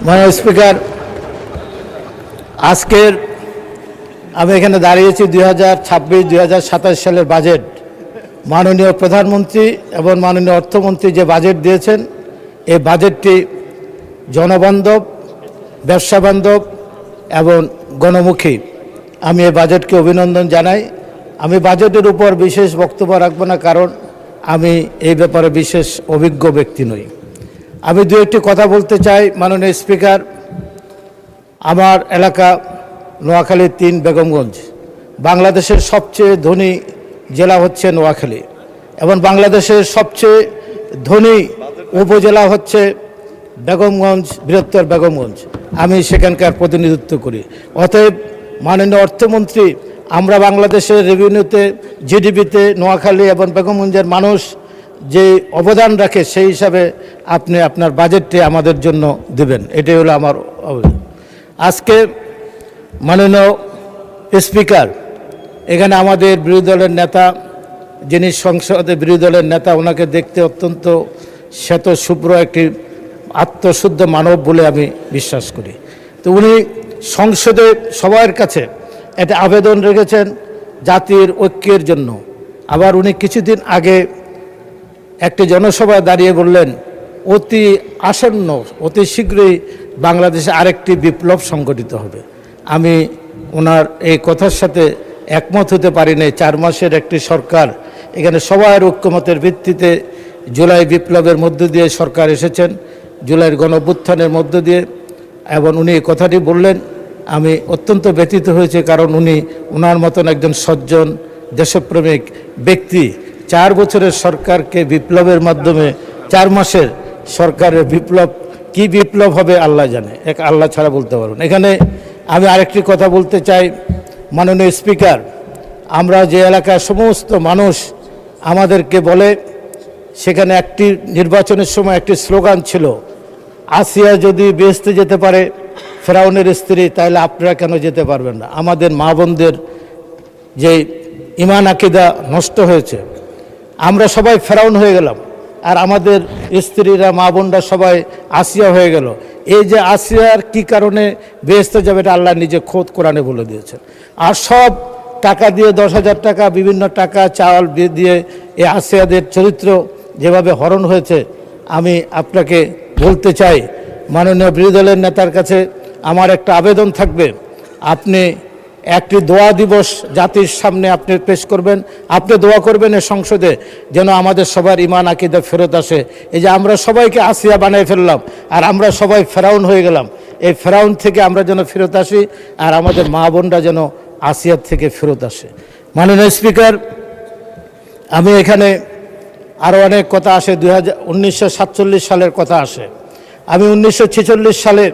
মাননীয় স্পিকার, আজকের আমি এখানে দাঁড়িয়েছি 2026-2027 সালের বাজেট। মাননীয় প্রধানমন্ত্রী এবং মাননীয় অর্থমন্ত্রী যে বাজেট দিয়েছেন, এই বাজেটটি জনবান্ধব, ব্যবসাবান্ধব এবং গণমুখী। আমি এই বাজেটকে অভিনন্দন জানাই। আমি বাজেটের উপর বিশেষ বক্তব্য রাখব না, কারণ আমি এই ব্যাপারে বিশেষ অভিজ্ঞ ব্যক্তি নই। আমি দু একটি কথা বলতে চাই। মাননীয় স্পিকার, আমার এলাকা নোয়াখালী 3 বেগমগঞ্জ। বাংলাদেশের সবচেয়ে ধনী জেলা হচ্ছে নোয়াখালী এবং বাংলাদেশের সবচেয়ে ধনী উপজেলা হচ্ছে বেগমগঞ্জ, বৃহত্তর বেগমগঞ্জ। আমি সেখানকার প্রতিনিধিত্ব করি। অতএব মাননীয় অর্থমন্ত্রী, আমরা বাংলাদেশের রেভিনিউতে, জিডিপিতে নোয়াখালী এবং বেগমগঞ্জের মানুষ যে অবদান রাখে, সেই হিসাবে আপনি আপনার বাজেটটি আমাদের জন্য দেবেন, এটাই হলো আমার আবেদন। আজকে মাননীয় স্পিকার, এখানে আমাদের বিরোধী দলের নেতা, যিনি সংসদে বিরোধী দলের নেতা, ওনাকে দেখতে অত্যন্ত শ্বেত শুভ্র একটি আত্মশুদ্ধ মানব বলে আমি বিশ্বাস করি। তো উনি সংসদে সবার কাছে একটা আবেদন রেখেছেন জাতির ঐক্যের জন্য। আবার উনি কিছুদিন আগে একটি জনসভায় দাঁড়িয়ে বললেন, অতি আসন্ন, অতি শীঘ্রই বাংলাদেশে আরেকটি বিপ্লব সংগঠিত হবে। আমি ওনার এই কথার সাথে একমত হতে পারি নাই। 4 মাসের একটি সরকার, এখানে সবার ঐক্যমতের ভিত্তিতে জুলাই বিপ্লবের মধ্য দিয়ে সরকার এসেছেন, জুলাইয়ের গণঅভ্যুত্থানের মধ্য দিয়ে, এবং উনি এই কথাটি বললেন। আমি অত্যন্ত ব্যথিত হয়েছে, কারণ উনি ওনার মতন একজন সজ্জন দেশপ্রেমিক ব্যক্তি 4 বছরের সরকারকে বিপ্লবের মাধ্যমে 4 মাসের সরকারের বিপ্লব, কি বিপ্লব হবে আল্লাহ জানে, এক আল্লাহ ছাড়া বলতে পারবেন। এখানে আমি আরেকটি কথা বলতে চাই। মাননীয় স্পিকার, আমরা যে এলাকার সমস্ত মানুষ আমাদেরকে বলে, সেখানে একটি নির্বাচনের সময় একটি স্লোগান ছিল, আসিয়া যদি বেহেশতে যেতে পারে ফেরাউনের স্ত্রী, তাহলে আপনারা কেন যেতে পারবেন না? আমাদের মা বোনদের যে ইমান আকিদা নষ্ট হয়েছে, আমরা সবাই ফেরাউন হয়ে গেলাম, আর আমাদের স্ত্রীরা, মা বোনরা সবাই আসিয়া হয়ে গেল। এই যে আসিয়ার কি কারণে বেহেশতে যাবে, এটা আল্লাহ নিজে খোদ কোরআনে বলে দিয়েছেন। আর সব টাকা দিয়ে, 10,000 টাকা, বিভিন্ন টাকা চাল দিয়ে এই আসিয়াদের চরিত্র যেভাবে হরণ হয়েছে, আমি আপনাকে বলতে চাই, মাননীয় বিরোধী দলের নেতার কাছে আমার একটা আবেদন থাকবে, আপনি একটি দোয়া দিবস জাতির সামনে আপনি পেশ করবেন। আপনি দোয়া করবেন এই সংসদে, যেন আমাদের সবার ইমান আকিদা ফেরত আসে। এই যে আমরা সবাইকে আসিয়া বানিয়ে ফেললাম, আর আমরা সবাই ফেরাউন হয়ে গেলাম, এই ফেরাউন থেকে আমরা যেন ফেরত আসি, আর আমাদের মা বোনরা যেন আসিয়ার থেকে ফেরত আসে। মাননীয় স্পিকার, আমি এখানে আরও অনেক কথা আসে। 1947 সালের কথা আসে। আমি 1946 সালে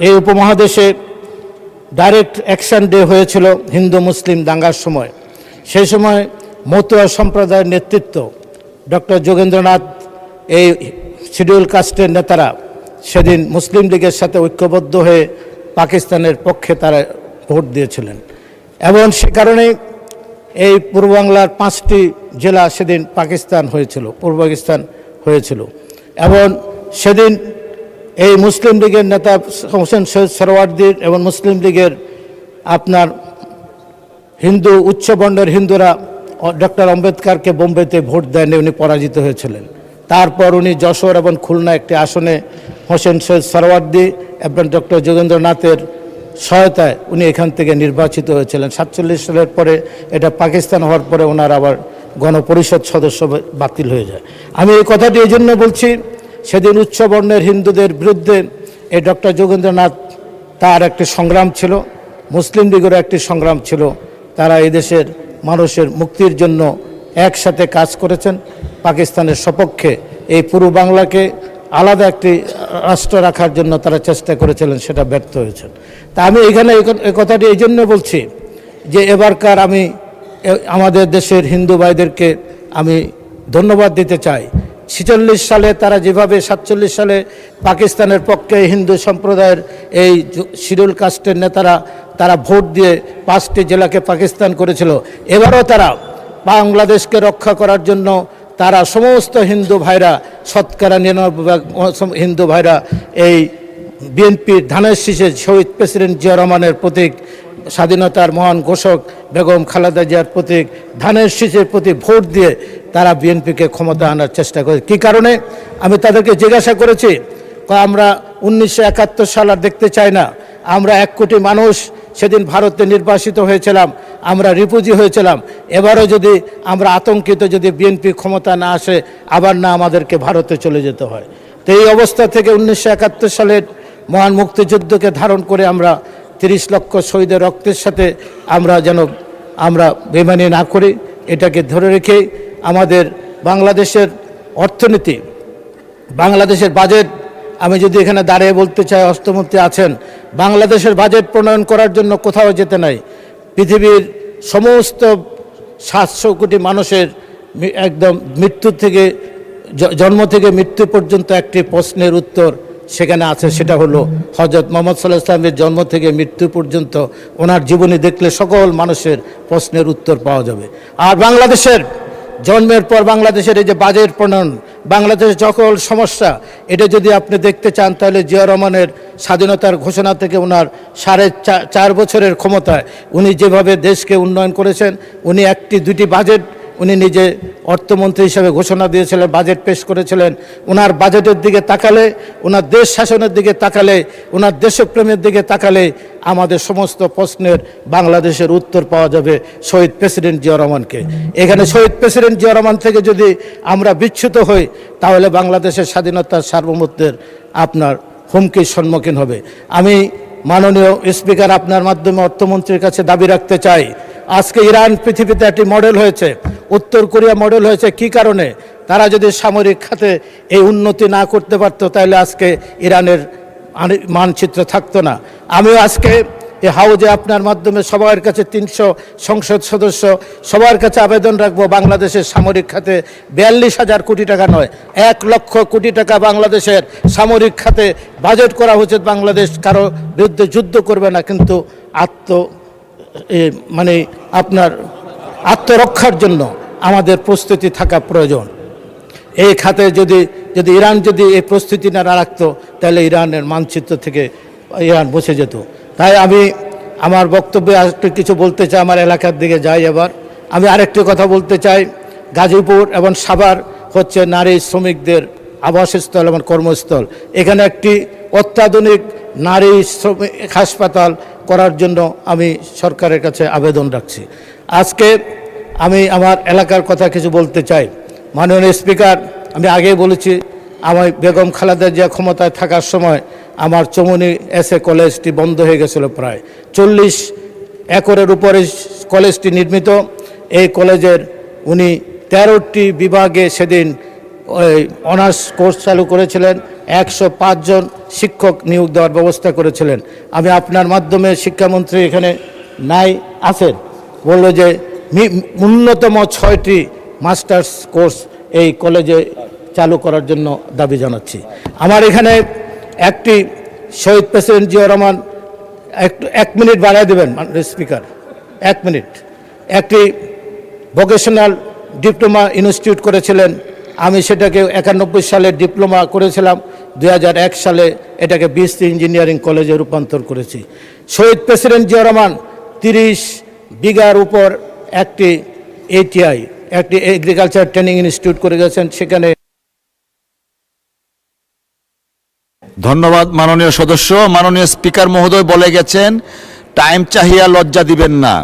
এই উপমহাদেশে ডাইরেক্ট অ্যাকশন ডে হয়েছিল হিন্দু মুসলিম দাঙ্গার সময়। সেই সময় মতুয়া সম্প্রদায়ের নেতৃত্ব, ডক্টর যোগেন্দ্রনাথ, এই শিডিউল কাস্টের নেতারা সেদিন মুসলিম লীগের সাথে ঐক্যবদ্ধ হয়ে পাকিস্তানের পক্ষে তারা ভোট দিয়েছিলেন, এবং সে কারণেই এই পূর্ব বাংলার 5টি জেলা সেদিন পাকিস্তান হয়েছিল, পূর্ব পাকিস্তান হয়েছিল। এবং সেদিন এই মুসলিম লীগের নেতা হোসেন সৈয়দ সোহরাওয়ার্দীর এবং মুসলিম লীগের আপনার হিন্দু উচ্চবর্ণের হিন্দুরা ডক্টর আম্বেদকরকে বোম্বেতে ভোট দেন, উনি পরাজিত হয়েছিলেন। তারপর উনি যশোর এবং খুলনা একটি আসনে হোসেন সৈয়দ সোহরাওয়ার্দী এবং ডক্টর যোগেন্দ্রনাথের সহায়তায় উনি এখান থেকে নির্বাচিত হয়েছিলেন। 47 সালের পরে, এটা পাকিস্তান হওয়ার পরে ওনার আবার গণপরিষদ সদস্য বাতিল হয়ে যায়। আমি এই কথাটি এই জন্য বলছি, সেদিন উচ্চবর্ণের হিন্দুদের বিরুদ্ধে এই ডক্টর যোগেন্দ্রনাথ, তার একটি সংগ্রাম ছিল, মুসলিম লীগেরও একটি সংগ্রাম ছিল। তারা এই দেশের মানুষের মুক্তির জন্য একসাথে কাজ করেছেন। পাকিস্তানের সপক্ষে এই পূর্ব বাংলাকে আলাদা একটি রাষ্ট্র রাখার জন্য তারা চেষ্টা করেছিলেন, সেটা ব্যর্থ হয়েছেন। তা আমি এখানে এই কথাটি এই জন্য বলছি যে এবারকার আমি আমাদের দেশের হিন্দু ভাইদেরকে আমি ধন্যবাদ দিতে চাই। 46 সালে তারা যেভাবে 47 সালে পাকিস্তানের পক্ষে হিন্দু সম্প্রদায়ের এই শিডিউল কাস্টের নেতারা তারা ভোট দিয়ে 5টি জেলাকে পাকিস্তান করেছিল, এবারও তারা বাংলাদেশকে রক্ষা করার জন্য তারা সমস্ত হিন্দু ভাইরা, শতকরা 99% হিন্দু ভাইরা এই বিএনপির ধানের শীষে শহীদ প্রেসিডেন্ট জিয়া রহমানের প্রতীক, স্বাধীনতার মহান ঘোষক বেগম খালেদা জিয়ার প্রতীক ধানের শীষের প্রতি ভোট দিয়ে তারা বিএনপিকে ক্ষমতা আনার চেষ্টা করে। কী কারণে? আমি তাদেরকে জিজ্ঞাসা করেছি, আমরা 1971 সাল আর দেখতে চাই না। আমরা 1 কোটি মানুষ সেদিন ভারতে নির্বাসিত হয়েছিলাম, আমরা রিফিউজি হয়েছিলাম। এবারও যদি আমরা আতঙ্কিত, যদি বিএনপি ক্ষমতা না আসে, আবার না আমাদেরকে ভারতে চলে যেতে হয়। তো এই অবস্থা থেকে 1971 সালের মহান মুক্তিযুদ্ধকে ধারণ করে আমরা 30 লক্ষ শহীদের রক্তের সাথে আমরা বেমানি না করি, এটাকে ধরে রেখে আমাদের বাংলাদেশের অর্থনীতি, বাংলাদেশের বাজেট, আমি যদি এখানে দাঁড়িয়ে বলতে চাই, অর্থমন্ত্রী আছেন, বাংলাদেশের বাজেট প্রণয়ন করার জন্য কোথাও যেতে নাই। পৃথিবীর সমস্ত 700 কোটি মানুষের একদম মৃত্যু থেকে, জন্ম থেকে মৃত্যু পর্যন্ত একটি প্রশ্নের উত্তর সেখানে আছে, সেটা হলো হযরত মুহাম্মদ সাল্লাল্লাহু আলাইহি ওয়াসাল্লামের জন্ম থেকে মৃত্যু পর্যন্ত ওনার জীবনী দেখলে সকল মানুষের প্রশ্নের উত্তর পাওয়া যাবে। আর বাংলাদেশের জন্মের পর বাংলাদেশের এই যে বাজেট প্রণয়ন, বাংলাদেশের সকল সমস্যা, এটা যদি আপনি দেখতে চান তাহলে জিয়া রহমানের স্বাধীনতার ঘোষণা থেকে ওনার 4.5 বছরের ক্ষমতায় উনি যেভাবে দেশকে উন্নয়ন করেছেন, উনি 1-2টি বাজেট উনি নিজে অর্থমন্ত্রী হিসেবে ঘোষণা দিয়েছিলেন, বাজেট পেশ করেছিলেন। ওনার বাজেটের দিকে তাকালে, ওনার দেশ শাসনের দিকে তাকালে, ওনার দেশপ্রেমের দিকে তাকালে আমাদের সমস্ত প্রশ্নের বাংলাদেশের উত্তর পাওয়া যাবে শহীদ প্রেসিডেন্ট জিয়া রহমানকে। এখানে শহীদ প্রেসিডেন্ট জিয়া রহমান থেকে যদি আমরা বিচ্যুত হই, তাহলে বাংলাদেশের স্বাধীনতার সার্বভৌমত্বের আপনার হুমকির সম্মুখীন হবে। আমি মাননীয় স্পিকার আপনার মাধ্যমে অর্থমন্ত্রীর কাছে দাবি রাখতে চাই, আজকে ইরান পৃথিবীতে একটি মডেল হয়েছে, উত্তর কোরিয়া মডেল হয়েছে। কি কারণে? তারা যদি সামরিক খাতে এই উন্নতি না করতে পারতো, তাহলে আজকে ইরানের মানচিত্র থাকতো না। আমিও আজকে এই হাউজে আপনার মাধ্যমে সবার কাছে 300 সংসদ সদস্য সবার কাছে আবেদন রাখবো, বাংলাদেশের সামরিক খাতে 42,000 কোটি টাকা নয়, 1 লক্ষ কোটি টাকা বাংলাদেশের সামরিক খাতে বাজেট করা হয়েছে। বাংলাদেশ কারো বিরুদ্ধে যুদ্ধ করবে না, কিন্তু আপনার আত্মরক্ষার জন্য আমাদের প্রস্তুতি থাকা প্রয়োজন। এই খাতে যদি ইরান যদি এই প্রস্তুতি না রাখতো, তাহলে ইরানের মানচিত্র থেকে ইরান বসে যেত। তাই আমি আমার বক্তব্যে আরেকটু কিছু বলতে চাই, আমার এলাকার দিকে যাই। এবার আমি আরেকটি কথা বলতে চাই, গাজীপুর এবং সাভার হচ্ছে নারী শ্রমিকদের আবাসস্থল এবং কর্মস্থল। এখানে একটি অত্যাধুনিক নারী শ্রমিক হাসপাতাল করার জন্য আমি সরকারের কাছে আবেদন রাখছি। আজকে আমি আমার এলাকার কথা কিছু বলতে চাই। মাননীয় স্পিকার, আমি আগেই বলেছি, আমার বেগম খালেদা জিয়া ক্ষমতায় থাকার সময় আমার চমুনি এসএ কলেজটি বন্ধ হয়ে গেছিল। প্রায় 40 একরের উপরে কলেজটি নির্মিত। এই কলেজের উনি 13টি বিভাগে সেদিন অনার্স কোর্স চালু করেছিলেন, 105 জন শিক্ষক নিয়োগ দেওয়ার ব্যবস্থা করেছিলেন। আমি আপনার মাধ্যমে, শিক্ষামন্ত্রী এখানে নাই আছেন, বলল যে ন্যূনতম 6টি মাস্টার্স কোর্স এই কলেজে চালু করার জন্য দাবি জানাচ্ছি। আমার এখানে একটি শহীদ প্রেসিডেন্ট জিয়া রহমান, একটু 1 মিনিট বাড়ায় দেবেন স্পিকার, 1 মিনিট। একটি ভোকেশনাল ডিপ্লোমা ইনস্টিটিউট করেছিলেন, আমি সেটাকে 91 সালে ডিপ্লোমা করেছিলাম, 2001 সালে এটাকে বিএসসি ইঞ্জিনিয়ারিং কলেজে রূপান্তর করেছি। শহীদ প্রেসিডেন্ট জিয়া রহমান 30 বিঘার উপর একটি ATI, একটি এগ্রিকালচার ট্রেনিং ইনস্টিটিউট করে গেছেন। সেখানে ধন্যবাদ মাননীয় সদস্য। মাননীয় স্পিকার মহোদয় বলে গেছেন, টাইম চাহিয়া লজ্জা দিবেন না।